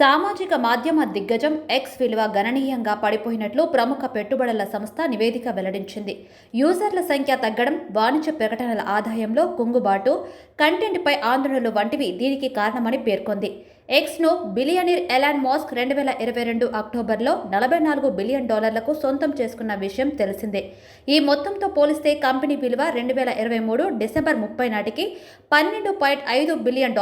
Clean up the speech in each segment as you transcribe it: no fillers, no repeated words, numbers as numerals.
సామాజిక మాధ్యమ దిగ్గజం ఎక్స్ విలువ గణనీయంగా పడిపోయినట్లు ప్రముఖ పెట్టుబడుల సంస్థ నివేదిక వెల్లడించింది. యూజర్ల సంఖ్య తగ్గడం, వాణిజ్య ప్రకటనల ఆదాయంలో కుంగుబాటు, కంటెంట్పై ఆందోళనలు వంటివి దీనికి కారణమని పేర్కొంది. ఎక్స్ను బిలియనీర్ ఎలాన్ మస్క్ 2022 అక్టోబర్లో $44 బిలియన్ సొంతం చేసుకున్న విషయం తెలిసిందే. ఈ మొత్తంతో పోలిస్తే కంపెనీ విలువ 2023 డిసెంబర్ 30 నాటికి $12.5 బిలియన్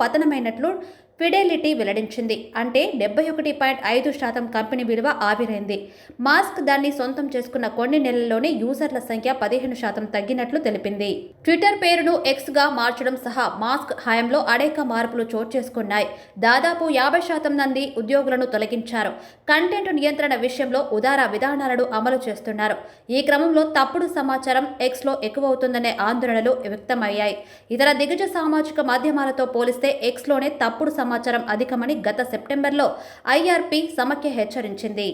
పతనమైనట్లు ఫిడెలిటీ వెల్లడించింది. అంటే 71.5% కంపెనీ విలువ ఆవిరైంది. మాస్క్ దాన్ని సొంతం చేసుకున్న కొన్ని నెలల్లోనే యూజర్ల సంఖ్య 15% తగ్గినట్లు తెలిపింది. ట్విట్టర్ పేరును ఎక్స్గా మార్చడం సహా మాస్క్ హయాంలో అనేక మార్పులు చోటు చేసుకున్నాయి. దాదాపు 50% మంది ఉద్యోగులను తొలగించారు. కంటెంట్ నియంత్రణ విషయంలో ఉదార విధానాలను అమలు చేస్తున్నారు. ఈ క్రమంలో తప్పుడు సమాచారం ఎక్స్లో ఎక్కువవుతుందనే ఆందోళనలు వ్యక్తమయ్యాయి. ఇతర దిగ్గజ సామాజిక మాధ్యమాలతో పోలిస్తే ఎక్స్లోనే తప్పుడు సమాచారం అధికమని గత సెప్టెంబర్లో ఐఆర్పి సమాఖ్య హెచ్చరించింది.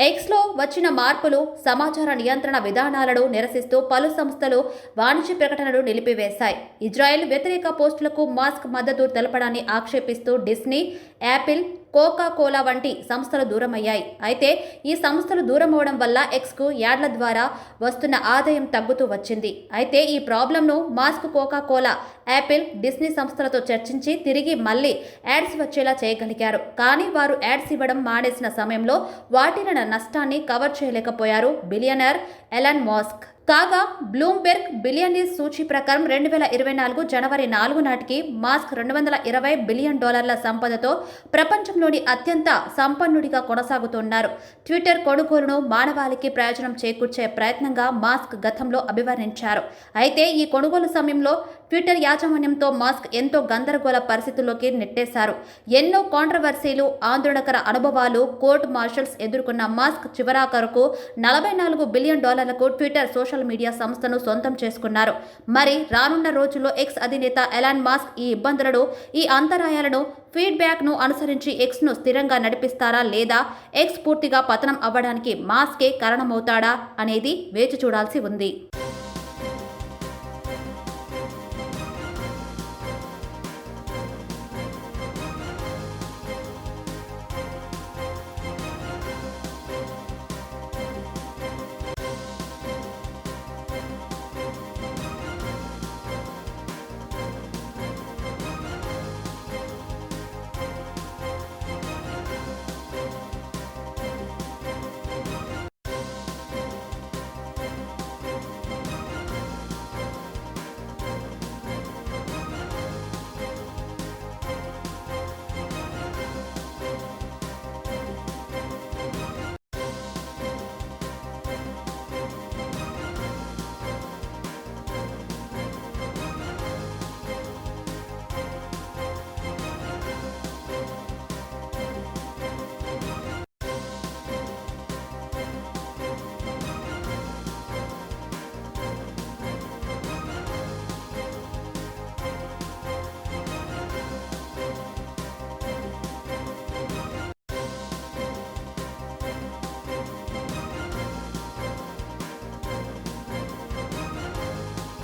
ఎక్స్లో వచ్చిన మార్పులు సమాచార నియంత్రణ విధానాలను నిరసిస్తూ పలు సంస్థలు వాణిజ్య ప్రకటనలు నిలిపివేశాయి. ఇజ్రాయెల్ వ్యతిరేక పోస్టులకు మాస్క్ మద్దతు తెలపడాన్ని ఆక్షేపిస్తూ డిస్నీ, యాపిల్, కోకా కోలా వంటి సంస్థలు దూరమయ్యాయి. అయితే ఈ సంస్థలు దూరమవడం వల్ల ఎక్స్కు యాడ్ల ద్వారా వస్తున్న ఆదాయం తగ్గుతూ వచ్చింది. అయితే ఈ ప్రాబ్లంను Musk, Coca Cola, Apple, Disney సంస్థలతో చర్చించి తిరిగి మళ్లీ యాడ్స్ వచ్చేలా చేయగలిగారు. కానీ వారు యాడ్స్ ఇవ్వడం మానేసిన సమయంలో వాటిన నష్టాన్ని కవర్ చేయలేకపోయారు బిలియనర్ ఎలాన్ మస్క్. కాగా బ్లూంబెర్గ్ బిలియనీర్స్ సూచీ ప్రకారం 2024 జనవరి 4 నాటికి మాస్క్ $220 బిలియన్ సంపదతో ప్రపంచంలోని అత్యంత సంపన్నుడిగా కొనసాగుతున్నారు. ట్విట్టర్ కొనుగోలును మానవాళికి ప్రయోజనం చేకూర్చే ప్రయత్నంగా మాస్క్ గతంలో అభివర్ణించారు. అయితే ఈ కొనుగోలు సమయంలో ట్విట్టర్ యాజమాన్యంతో మాస్క్ ఎంతో గందరగోళ పరిస్థితుల్లోకి నెట్టేశారు. ఎన్నో కాంట్రవర్సీలు, ఆందోళనకర అనుభవాలు, కోర్టు మార్షల్స్ ఎదుర్కొన్న మాస్క్ చివరాఖరుకు $44 బిలియన్ ట్విట్టర్ సోషల్ మీడియా సంస్థను సొంతం చేసుకున్నారు. మరి రానున్న రోజుల్లో ఎక్స్ అధినేత ఎలాన్ మస్క్ ఈ ఇబ్బందులను, ఈ అంతరాయాలను, ఫీడ్బ్యాక్ను అనుసరించి ఎక్స్ను స్థిరంగా నడిపిస్తారా లేదా ఎక్స్ పూర్తిగా పతనం అవ్వడానికి మాస్కే కారణమవుతాడా అనేది వేచి చూడాల్సి ఉంది.